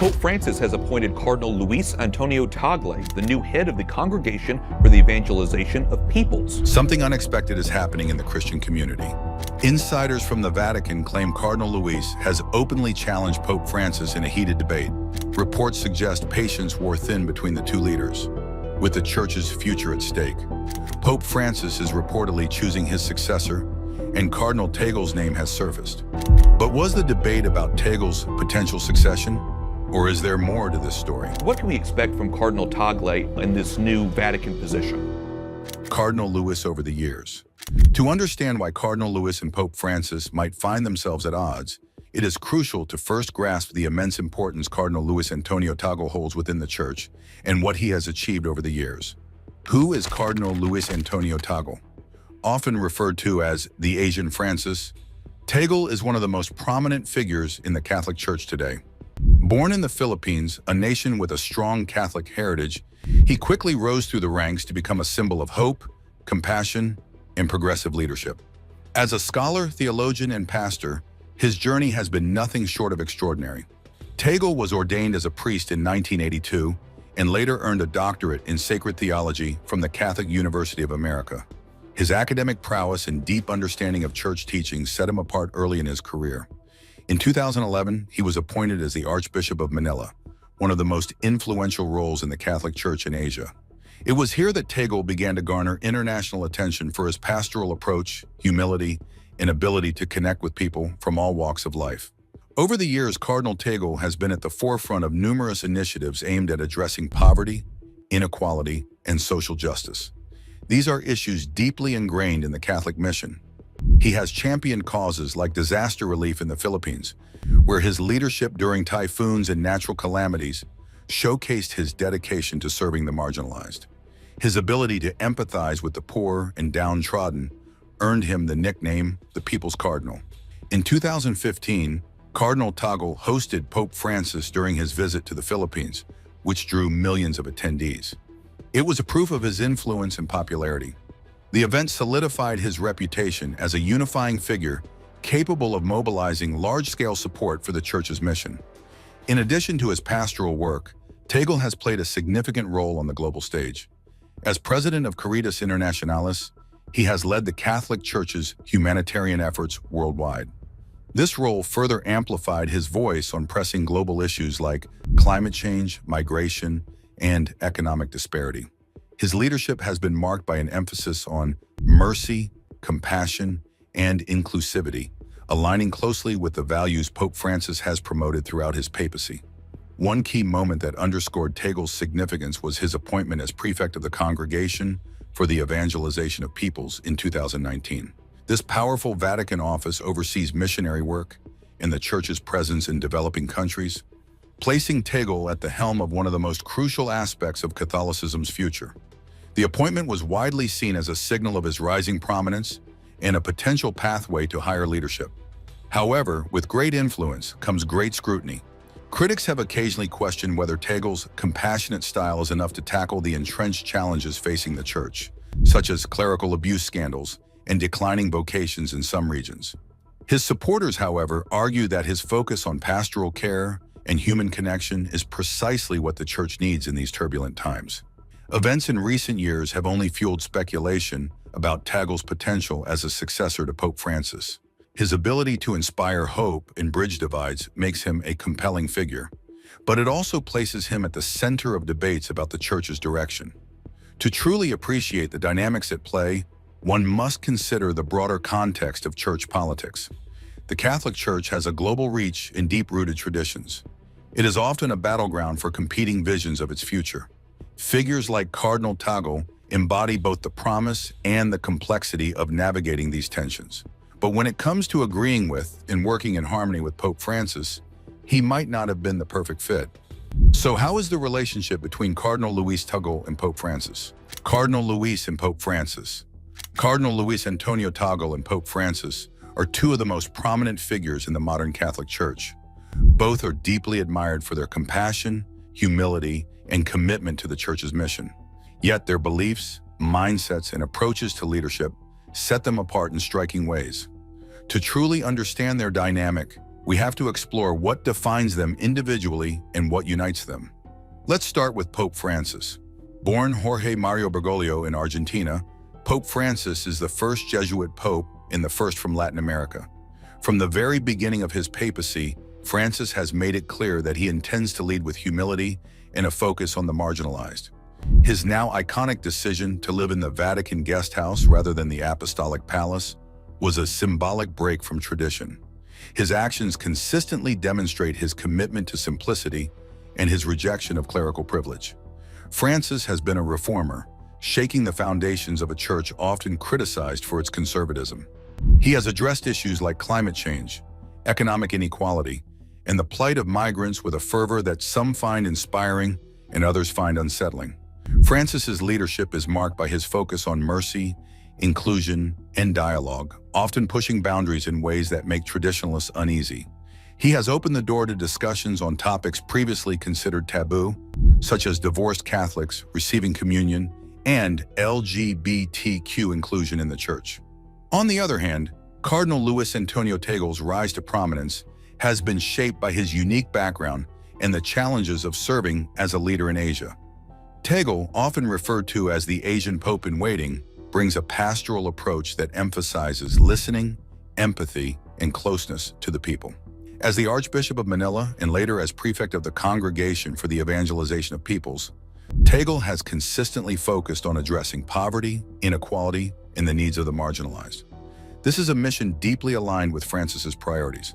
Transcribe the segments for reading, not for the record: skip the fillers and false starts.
Pope Francis has appointed Cardinal Luis Tagle, the new head of the Congregation for the Evangelization of Peoples. Something unexpected is happening in the Christian community. Insiders from the Vatican claim Cardinal Luis has openly challenged Pope Francis in a heated debate. Reports suggest patience wore thin between the two leaders, with the Church's future at stake. Pope Francis is reportedly choosing his successor, and Cardinal Tagle's name has surfaced. But was the debate about Tagle's potential succession? Or is there more to this story? What can we expect from Cardinal Tagle in this new Vatican position? Cardinal Luis over the years. To understand why Cardinal Luis and Pope Francis might find themselves at odds, it is crucial to first grasp the immense importance Cardinal Luis Antonio Tagle holds within the Church and what he has achieved over the years. Who is Cardinal Luis Antonio Tagle? Often referred to as the Asian Francis, Tagle is one of the most prominent figures in the Catholic Church today. Born in the Philippines, a nation with a strong Catholic heritage, he quickly rose through the ranks to become a symbol of hope, compassion, and progressive leadership. As a scholar, theologian, and pastor, his journey has been nothing short of extraordinary. Tagle was ordained as a priest in 1982 and later earned a doctorate in sacred theology from the Catholic University of America. His academic prowess and deep understanding of church teachings set him apart early in his career. In 2011, he was appointed as the Archbishop of Manila, one of the most influential roles in the Catholic Church in Asia. It was here that Tagle began to garner international attention for his pastoral approach, humility, and ability to connect with people from all walks of life. Over the years, Cardinal Tagle has been at the forefront of numerous initiatives aimed at addressing poverty, inequality, and social justice. These are issues deeply ingrained in the Catholic mission. He has championed causes like disaster relief in the Philippines, where his leadership during typhoons and natural calamities showcased his dedication to serving the marginalized. His ability to empathize with the poor and downtrodden earned him the nickname the People's Cardinal. In 2015, Cardinal Tagle hosted Pope Francis during his visit to the Philippines, which drew millions of attendees. It was a proof of his influence and popularity. The event solidified his reputation as a unifying figure capable of mobilizing large-scale support for the Church's mission. In addition to his pastoral work, Tagle has played a significant role on the global stage. As president of Caritas Internationalis, he has led the Catholic Church's humanitarian efforts worldwide. This role further amplified his voice on pressing global issues like climate change, migration, and economic disparity. His leadership has been marked by an emphasis on mercy, compassion, and inclusivity, aligning closely with the values Pope Francis has promoted throughout his papacy. One key moment that underscored Tagle's significance was his appointment as prefect of the Congregation for the Evangelization of Peoples in 2019. This powerful Vatican office oversees missionary work and the Church's presence in developing countries, placing Tagle at the helm of one of the most crucial aspects of Catholicism's future. The appointment was widely seen as a signal of his rising prominence and a potential pathway to higher leadership. However, with great influence comes great scrutiny. Critics have occasionally questioned whether Tagle's compassionate style is enough to tackle the entrenched challenges facing the Church, such as clerical abuse scandals and declining vocations in some regions. His supporters, however, argue that his focus on pastoral care and human connection is precisely what the Church needs in these turbulent times. Events in recent years have only fueled speculation about Tagle's potential as a successor to Pope Francis. His ability to inspire hope and bridge divides makes him a compelling figure, but it also places him at the center of debates about the Church's direction. To truly appreciate the dynamics at play, one must consider the broader context of church politics. The Catholic Church has a global reach and deep-rooted traditions. It is often a battleground for competing visions of its future. Figures like Cardinal Tagle embody both the promise and the complexity of navigating these tensions. But when it comes to agreeing with and working in harmony with Pope Francis, he might not have been the perfect fit. So how is the relationship between Cardinal Luis Tagle and Pope Francis? Cardinal Luis and Pope Francis. Cardinal Luis Antonio Tagle and Pope Francis are two of the most prominent figures in the modern Catholic Church. Both are deeply admired for their compassion, humility, and commitment to the Church's mission. Yet their beliefs, mindsets, and approaches to leadership set them apart in striking ways. To truly understand their dynamic, we have to explore what defines them individually and what unites them. Let's start with Pope Francis. Born Jorge Mario Bergoglio in Argentina, Pope Francis is the first Jesuit pope and the first from Latin America. From the very beginning of his papacy, Francis has made it clear that he intends to lead with humility and a focus on the marginalized. His now iconic decision to live in the Vatican guest house rather than the Apostolic Palace was a symbolic break from tradition. His actions consistently demonstrate his commitment to simplicity and his rejection of clerical privilege. Francis has been a reformer, shaking the foundations of a church often criticized for its conservatism. He has addressed issues like climate change, economic inequality, and the plight of migrants with a fervor that some find inspiring and others find unsettling. Francis's leadership is marked by his focus on mercy, inclusion, and dialogue, often pushing boundaries in ways that make traditionalists uneasy. He has opened the door to discussions on topics previously considered taboo, such as divorced Catholics, receiving communion, and LGBTQ inclusion in the church. On the other hand, Cardinal Luis Antonio Tagle's rise to prominence has been shaped by his unique background and the challenges of serving as a leader in Asia. Tagle, often referred to as the Asian Pope in waiting, brings a pastoral approach that emphasizes listening, empathy, and closeness to the people. As the Archbishop of Manila and later as prefect of the Congregation for the Evangelization of Peoples, Tagle has consistently focused on addressing poverty, inequality, and the needs of the marginalized. This is a mission deeply aligned with Francis's priorities.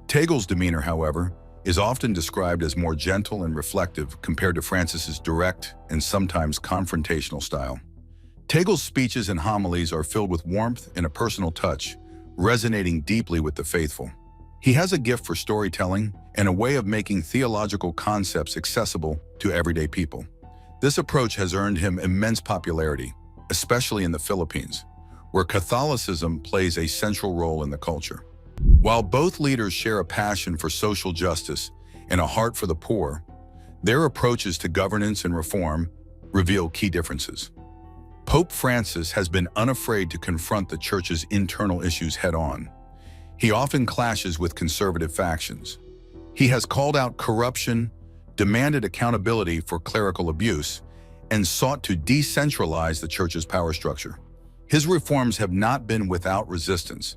Tagle's demeanor, however, is often described as more gentle and reflective compared to Francis's direct and sometimes confrontational style. Tagle's speeches and homilies are filled with warmth and a personal touch, resonating deeply with the faithful. He has a gift for storytelling and a way of making theological concepts accessible to everyday people. This approach has earned him immense popularity, especially in the Philippines, where Catholicism plays a central role in the culture. While both leaders share a passion for social justice and a heart for the poor, their approaches to governance and reform reveal key differences. Pope Francis has been unafraid to confront the Church's internal issues head-on. He often clashes with conservative factions. He has called out corruption, demanded accountability for clerical abuse, and sought to decentralize the Church's power structure. His reforms have not been without resistance,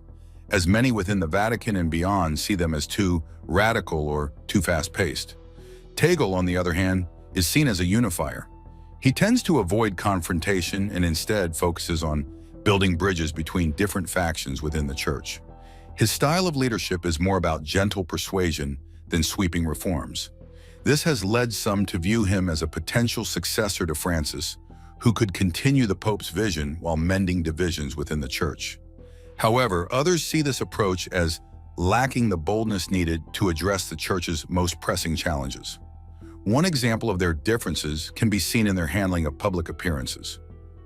as many within the Vatican and beyond see them as too radical or too fast-paced. Tagle, on the other hand, is seen as a unifier. He tends to avoid confrontation and instead focuses on building bridges between different factions within the Church. His style of leadership is more about gentle persuasion than sweeping reforms. This has led some to view him as a potential successor to Francis, who could continue the Pope's vision while mending divisions within the Church. However, others see this approach as lacking the boldness needed to address the Church's most pressing challenges. One example of their differences can be seen in their handling of public appearances.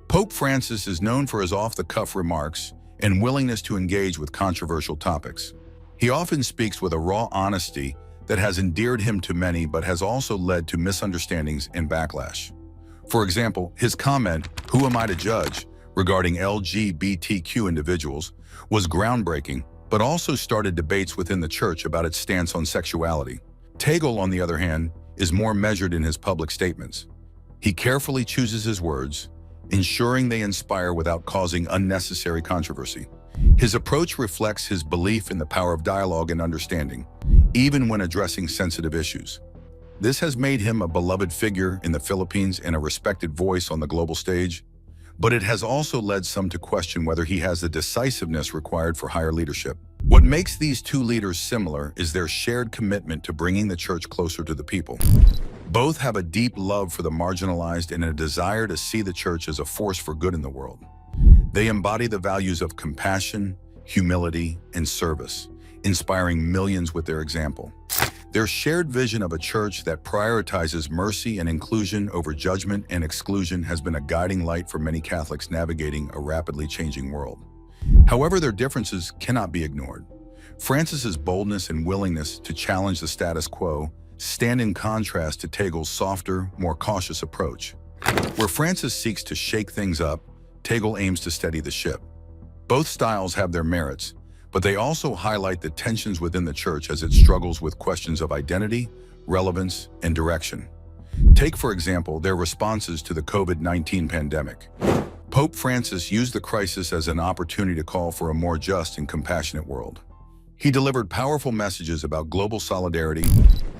Pope Francis is known for his off-the-cuff remarks and willingness to engage with controversial topics. He often speaks with a raw honesty that has endeared him to many but has also led to misunderstandings and backlash. For example, his comment, "Who am I to judge?" regarding LGBTQ individuals was groundbreaking, but also started debates within the Church about its stance on sexuality. Tagle, on the other hand, is more measured in his public statements. He carefully chooses his words, ensuring they inspire without causing unnecessary controversy. His approach reflects his belief in the power of dialogue and understanding, even when addressing sensitive issues. This has made him a beloved figure in the Philippines and a respected voice on the global stage, but it has also led some to question whether he has the decisiveness required for higher leadership. What makes these two leaders similar is their shared commitment to bringing the Church closer to the people. Both have a deep love for the marginalized and a desire to see the Church as a force for good in the world. They embody the values of compassion, humility, and service, inspiring millions with their example. Their shared vision of a church that prioritizes mercy and inclusion over judgment and exclusion has been a guiding light for many Catholics navigating a rapidly changing world. However, their differences cannot be ignored. Francis's boldness and willingness to challenge the status quo stand in contrast to Tagle's softer, more cautious approach. Where Francis seeks to shake things up, Tagle aims to steady the ship. Both styles have their merits, but they also highlight the tensions within the church as it struggles with questions of identity, relevance, and direction. Take, for example, their responses to the COVID-19 pandemic. Pope Francis used the crisis as an opportunity to call for a more just and compassionate world. He delivered powerful messages about global solidarity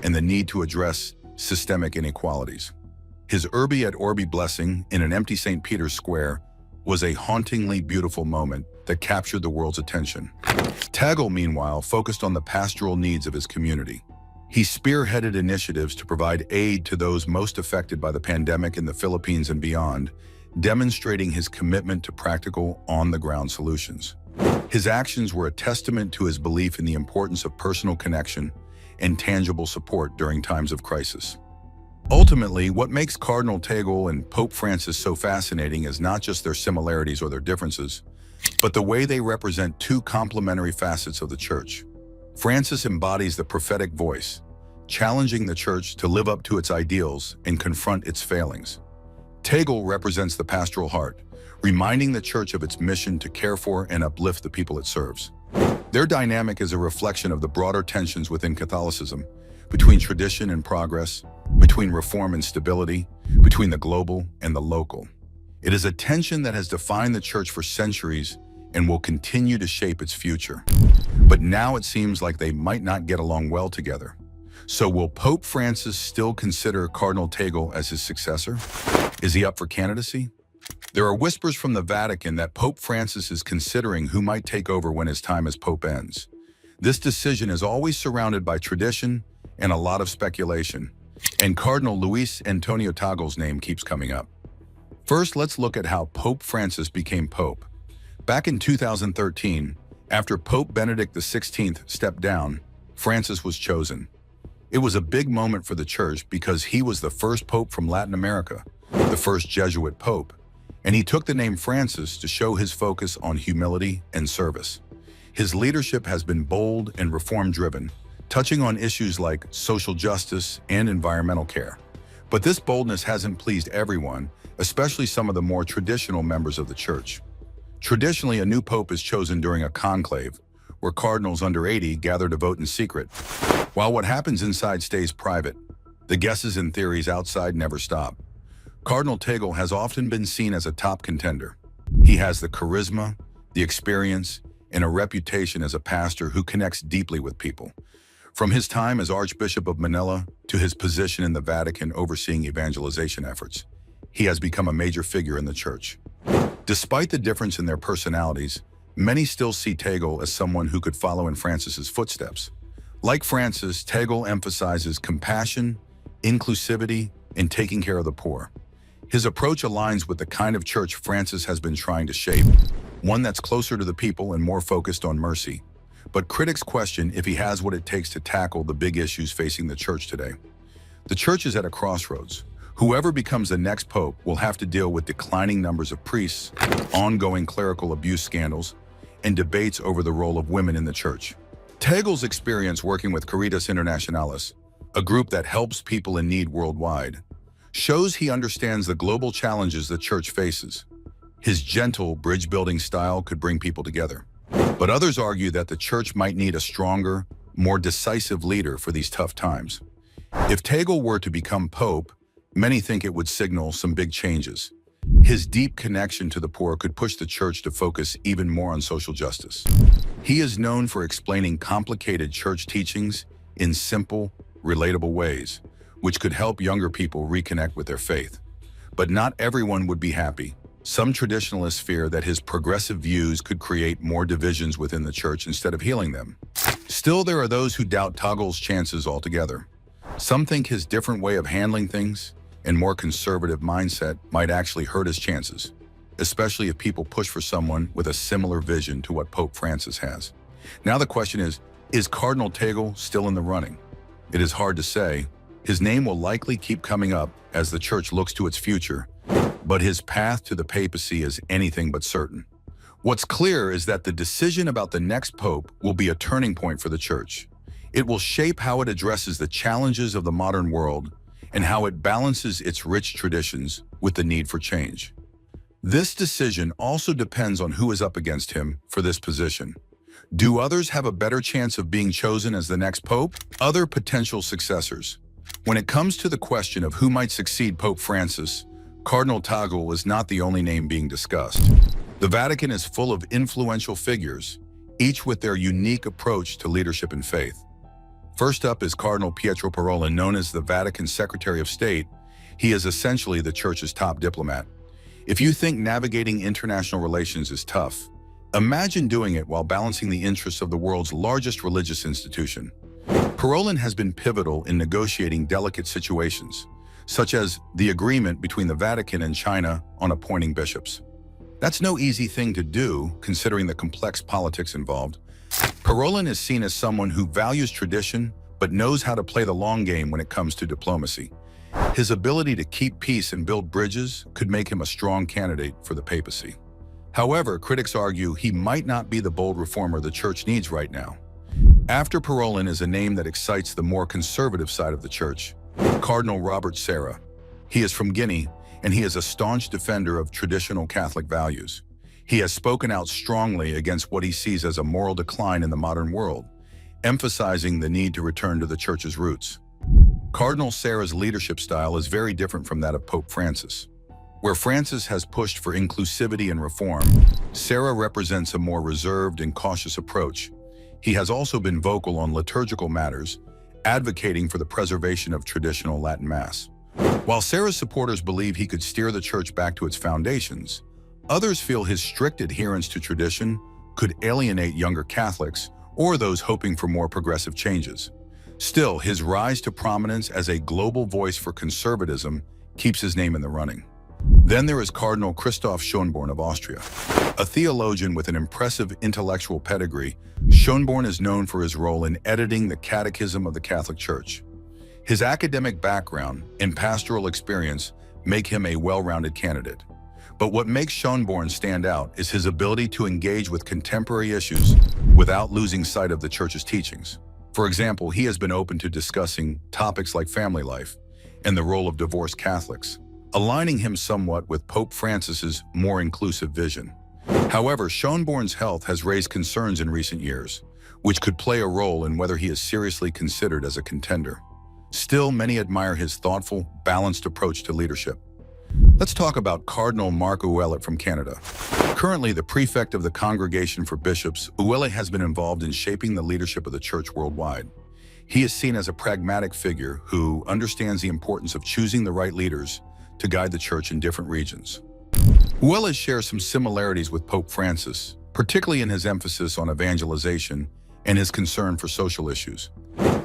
and the need to address systemic inequalities. His Urbi et Orbi blessing in an empty St. Peter's Square was a hauntingly beautiful moment that captured the world's attention. Tagle, meanwhile, focused on the pastoral needs of his community. He spearheaded initiatives to provide aid to those most affected by the pandemic in the Philippines and beyond, demonstrating his commitment to practical, on-the-ground solutions. His actions were a testament to his belief in the importance of personal connection and tangible support during times of crisis. Ultimately, what makes Cardinal Tagle and Pope Francis so fascinating is not just their similarities or their differences, but the way they represent two complementary facets of the Church. Francis embodies the prophetic voice, challenging the Church to live up to its ideals and confront its failings. Tagle represents the pastoral heart, reminding the Church of its mission to care for and uplift the people it serves. Their dynamic is a reflection of the broader tensions within Catholicism, between tradition and progress, between reform and stability, between the global and the local. It is a tension that has defined the Church for centuries and will continue to shape its future. But now it seems like they might not get along well together. So will Pope Francis still consider Cardinal Tagle as his successor? Is he up for candidacy? There are whispers from the Vatican that Pope Francis is considering who might take over when his time as Pope ends. This decision is always surrounded by tradition and a lot of speculation, and Cardinal Luis Antonio Tagle's name keeps coming up. First, let's look at how Pope Francis became Pope. Back in 2013, after Pope Benedict XVI stepped down, Francis was chosen. It was a big moment for the Church because he was the first Pope from Latin America, the first Jesuit Pope, and he took the name Francis to show his focus on humility and service. His leadership has been bold and reform-driven, touching on issues like social justice and environmental care. But this boldness hasn't pleased everyone, especially some of the more traditional members of the Church. Traditionally, a new pope is chosen during a conclave, where cardinals under 80 gather to vote in secret. While what happens inside stays private, the guesses and theories outside never stop. Cardinal Tagle has often been seen as a top contender. He has the charisma, the experience, and a reputation as a pastor who connects deeply with people. From his time as Archbishop of Manila to his position in the Vatican overseeing evangelization efforts, he has become a major figure in the Church. Despite the difference in their personalities, many still see Tagle as someone who could follow in Francis's footsteps. Like Francis, Tagle emphasizes compassion, inclusivity, and taking care of the poor. His approach aligns with the kind of church Francis has been trying to shape, one that's closer to the people and more focused on mercy. But critics question if he has what it takes to tackle the big issues facing the Church today. The Church is at a crossroads. Whoever becomes the next pope will have to deal with declining numbers of priests, ongoing clerical abuse scandals, and debates over the role of women in the Church. Tagle's experience working with Caritas Internationalis, a group that helps people in need worldwide, shows he understands the global challenges the Church faces. His gentle, bridge-building style could bring people together. But others argue that the Church might need a stronger, more decisive leader for these tough times. If Tagle were to become pope, many think it would signal some big changes. His deep connection to the poor could push the Church to focus even more on social justice. He is known for explaining complicated Church teachings in simple, relatable ways, which could help younger people reconnect with their faith. But not everyone would be happy. Some traditionalists fear that his progressive views could create more divisions within the Church instead of healing them. Still, there are those who doubt Tagle's chances altogether. Some think his different way of handling things and more conservative mindset might actually hurt his chances, especially if people push for someone with a similar vision to what Pope Francis has. Now the question is Cardinal Tagle still in the running? It is hard to say. His name will likely keep coming up as the Church looks to its future, but his path to the papacy is anything but certain. What's clear is that the decision about the next pope will be a turning point for the Church. It will shape how it addresses the challenges of the modern world and how it balances its rich traditions with the need for change. This decision also depends on who is up against him for this position. Do others have a better chance of being chosen as the next pope? Other potential successors. When it comes to the question of who might succeed Pope Francis, Cardinal Tagle is not the only name being discussed. The Vatican is full of influential figures, each with their unique approach to leadership and faith. First up is Cardinal Pietro Parolin, known as the Vatican Secretary of State. He is essentially the Church's top diplomat. If you think navigating international relations is tough, imagine doing it while balancing the interests of the world's largest religious institution. Parolin has been pivotal in negotiating delicate situations, such as the agreement between the Vatican and China on appointing bishops. That's no easy thing to do, considering the complex politics involved. Parolin is seen as someone who values tradition, but knows how to play the long game when it comes to diplomacy. His ability to keep peace and build bridges could make him a strong candidate for the papacy. However, critics argue he might not be the bold reformer the Church needs right now. After Parolin is a name that excites the more conservative side of the Church, Cardinal Robert Sarah. He is from Guinea, and he is a staunch defender of traditional Catholic values. He has spoken out strongly against what he sees as a moral decline in the modern world, emphasizing the need to return to the Church's roots. Cardinal Sarah's leadership style is very different from that of Pope Francis. Where Francis has pushed for inclusivity and reform, Sarah represents a more reserved and cautious approach. He has also been vocal on liturgical matters, advocating for the preservation of traditional Latin Mass. While Sarah's supporters believe he could steer the Church back to its foundations, others feel his strict adherence to tradition could alienate younger Catholics or those hoping for more progressive changes. Still, his rise to prominence as a global voice for conservatism keeps his name in the running. Then there is Cardinal Christoph Schönborn of Austria. A theologian with an impressive intellectual pedigree, Schönborn is known for his role in editing the Catechism of the Catholic Church. His academic background and pastoral experience make him a well-rounded candidate. But what makes Schönborn stand out is his ability to engage with contemporary issues without losing sight of the Church's teachings. For example, he has been open to discussing topics like family life and the role of divorced Catholics, aligning him somewhat with Pope Francis's more inclusive vision. However, Schönborn's health has raised concerns in recent years, which could play a role in whether he is seriously considered as a contender. Still, many admire his thoughtful, balanced approach to leadership. Let's talk about Cardinal Marc Ouellet from Canada. Currently the prefect of the Congregation for Bishops, Ouellet has been involved in shaping the leadership of the Church worldwide. He is seen as a pragmatic figure who understands the importance of choosing the right leaders to guide the Church in different regions. Ouellet shares some similarities with Pope Francis, particularly in his emphasis on evangelization and his concern for social issues.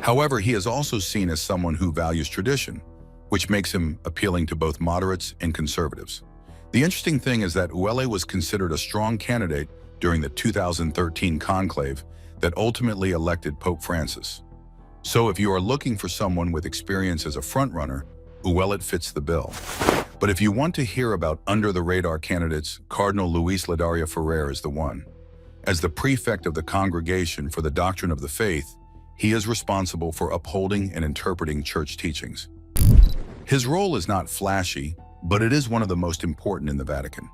However, he is also seen as someone who values tradition, which makes him appealing to both moderates and conservatives. The interesting thing is that Ouellet was considered a strong candidate during the 2013 conclave that ultimately elected Pope Francis. So if you are looking for someone with experience as a frontrunner, Ouellet fits the bill. But if you want to hear about under-the-radar candidates, Cardinal Luis Ladaria Ferrer is the one. As the prefect of the Congregation for the Doctrine of the Faith, he is responsible for upholding and interpreting Church teachings. His role is not flashy, but it is one of the most important in the Vatican.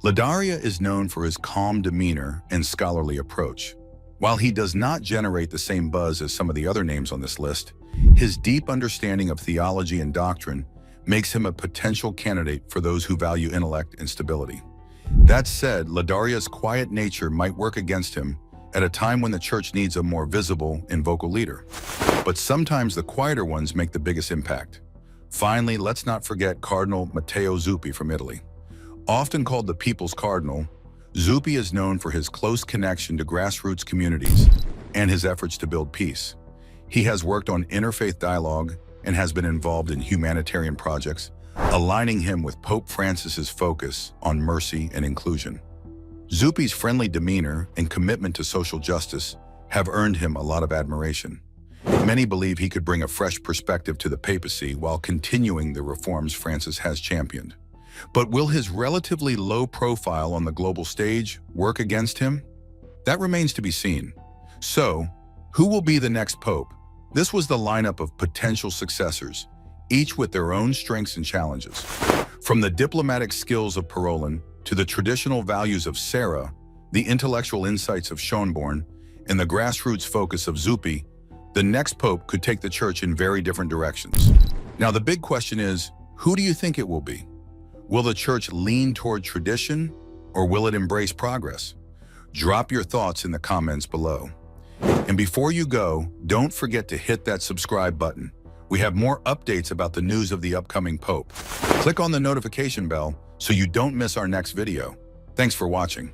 Ladaria is known for his calm demeanor and scholarly approach. While he does not generate the same buzz as some of the other names on this list, his deep understanding of theology and doctrine makes him a potential candidate for those who value intellect and stability. That said, Ladaria's quiet nature might work against him at a time when the Church needs a more visible and vocal leader. But sometimes the quieter ones make the biggest impact. Finally, let's not forget Cardinal Matteo Zuppi from Italy. Often called the People's Cardinal, Zuppi is known for his close connection to grassroots communities and his efforts to build peace. He has worked on interfaith dialogue and has been involved in humanitarian projects, aligning him with Pope Francis's focus on mercy and inclusion. Zuppi's friendly demeanor and commitment to social justice have earned him a lot of admiration. Many believe he could bring a fresh perspective to the papacy while continuing the reforms Francis has championed. But will his relatively low profile on the global stage work against him? That remains to be seen. So, who will be the next pope? This was the lineup of potential successors, each with their own strengths and challenges. From the diplomatic skills of Parolin to the traditional values of Sarah, the intellectual insights of Schönborn, and the grassroots focus of Zuppi, the next pope could take the church in very different directions. Now, the big question is, who do you think it will be? Will the church lean toward tradition, or will it embrace progress? Drop your thoughts in the comments below. And before you go, don't forget to hit that subscribe button. We have more updates about the news of the upcoming pope. Click on the notification bell so you don't miss our next video. Thanks for watching.